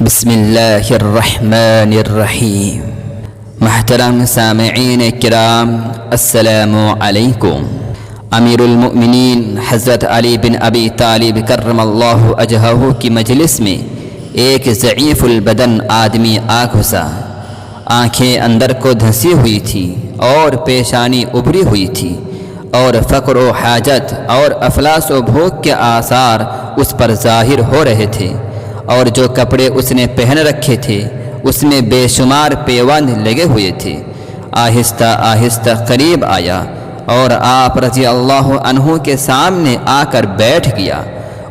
بسم اللہ الرحمن الرحیم۔ محترم سامعین کرام، السلام علیکم۔ امیر المؤمنین حضرت علی بن ابی طالب کرم اللہ وجہہ کی مجلس میں ایک ضعیف البدن آدمی آ گھسا۔ آنکھیں اندر کو دھنسی ہوئی تھی اور پیشانی ابری ہوئی تھی، اور فقر و حاجت اور افلاس و بھوک کے آثار اس پر ظاہر ہو رہے تھے، اور جو کپڑے اس نے پہن رکھے تھے اس میں بے شمار پیوند لگے ہوئے تھے۔ آہستہ آہستہ قریب آیا اور آپ رضی اللہ عنہ کے سامنے آ کر بیٹھ گیا۔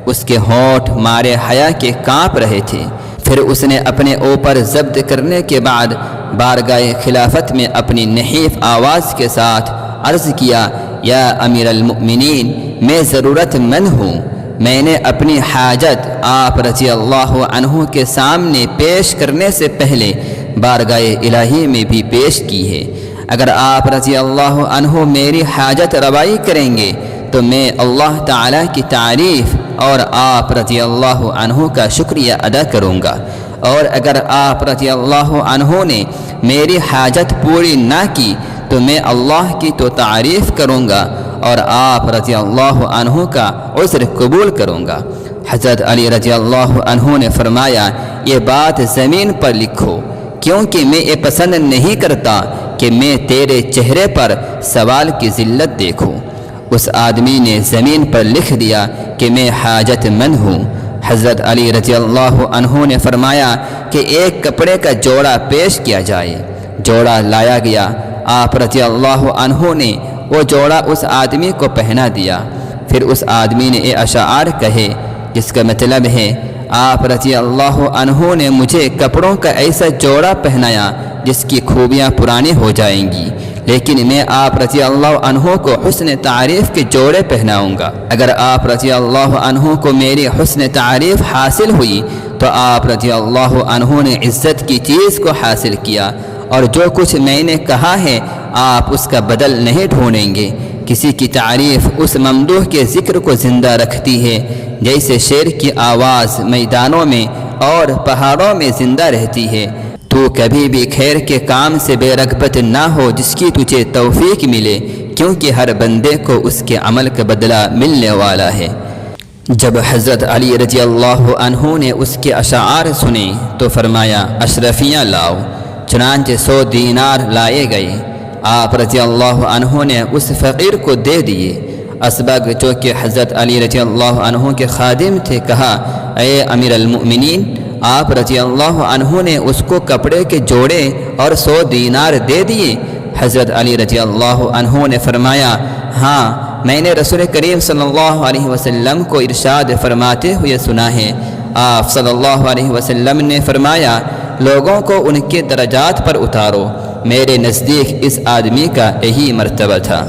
اس کے ہونٹ مارے حیا کے کانپ رہے تھے۔ پھر اس نے اپنے اوپر ضبط کرنے کے بعد بارگاہ خلافت میں اپنی نحیف آواز کے ساتھ عرض کیا، یا امیر المؤمنین، میں ضرورت مند ہوں۔ میں نے اپنی حاجت آپ رضی اللہ عنہ کے سامنے پیش کرنے سے پہلے بارگاہ الہی میں بھی پیش کی ہے۔ اگر آپ رضی اللہ عنہ میری حاجت روائی کریں گے تو میں اللہ تعالیٰ کی تعریف اور آپ رضی اللہ عنہ کا شکریہ ادا کروں گا، اور اگر آپ رضی اللہ عنہ نے میری حاجت پوری نہ کی تو میں اللہ کی تو تعریف کروں گا اور آپ رضی اللہ عنہ کا عذر قبول کروں گا۔ حضرت علی رضی اللہ عنہ نے فرمایا، یہ بات زمین پر لکھو، کیونکہ میں یہ پسند نہیں کرتا کہ میں تیرے چہرے پر سوال کی ذلت دیکھوں۔ اس آدمی نے زمین پر لکھ دیا کہ میں حاجت مند ہوں۔ حضرت علی رضی اللہ عنہ نے فرمایا کہ ایک کپڑے کا جوڑا پیش کیا جائے۔ جوڑا لایا گیا۔ آپ رضی اللہ عنہ نے وہ جوڑا اس آدمی کو پہنا دیا۔ پھر اس آدمی نے یہ اشعار کہے، جس کا مطلب ہے، آپ رضی اللہ عنہ نے مجھے کپڑوں کا ایسا جوڑا پہنایا جس کی خوبیاں پرانی ہو جائیں گی، لیکن میں آپ رضی اللہ عنہ کو حسن تعریف کے جوڑے پہناؤں گا۔ اگر آپ رضی اللہ عنہ کو میری حسن تعریف حاصل ہوئی تو آپ رضی اللہ عنہ نے عزت کی چیز کو حاصل کیا، اور جو کچھ میں نے کہا ہے آپ اس کا بدل نہیں ڈھونڈیں گے۔ کسی کی تعریف اس ممدوح کے ذکر کو زندہ رکھتی ہے، جیسے شیر کی آواز میدانوں میں اور پہاڑوں میں زندہ رہتی ہے۔ تو کبھی بھی خیر کے کام سے بے رغبت نہ ہو جس کی تجھے توفیق ملے، کیونکہ ہر بندے کو اس کے عمل کا بدلہ ملنے والا ہے۔ جب حضرت علی رضی اللہ عنہ نے اس کے اشعار سنے تو فرمایا، اشرفیاں لاؤ۔ چنانچہ 100 دینار لائے گئے۔ آپ رضی اللہ عنہ نے اس فقیر کو دے دیے۔ اسبغ، جو کہ حضرت علی رضی اللہ عنہ کے خادم تھے، کہا، اے امیر المؤمنین، آپ رضی اللہ عنہ نے اس کو کپڑے کے جوڑے اور 100 دینار دے دیے؟ حضرت علی رضی اللہ عنہ نے فرمایا، ہاں، میں نے رسول کریم صلی اللہ علیہ وسلم کو ارشاد فرماتے ہوئے سنا ہے۔ آپ صلی اللہ علیہ وسلم نے فرمایا، لوگوں کو ان کے درجات پر اتارو۔ میرے نزدیک اس آدمی کا یہی مرتبہ تھا۔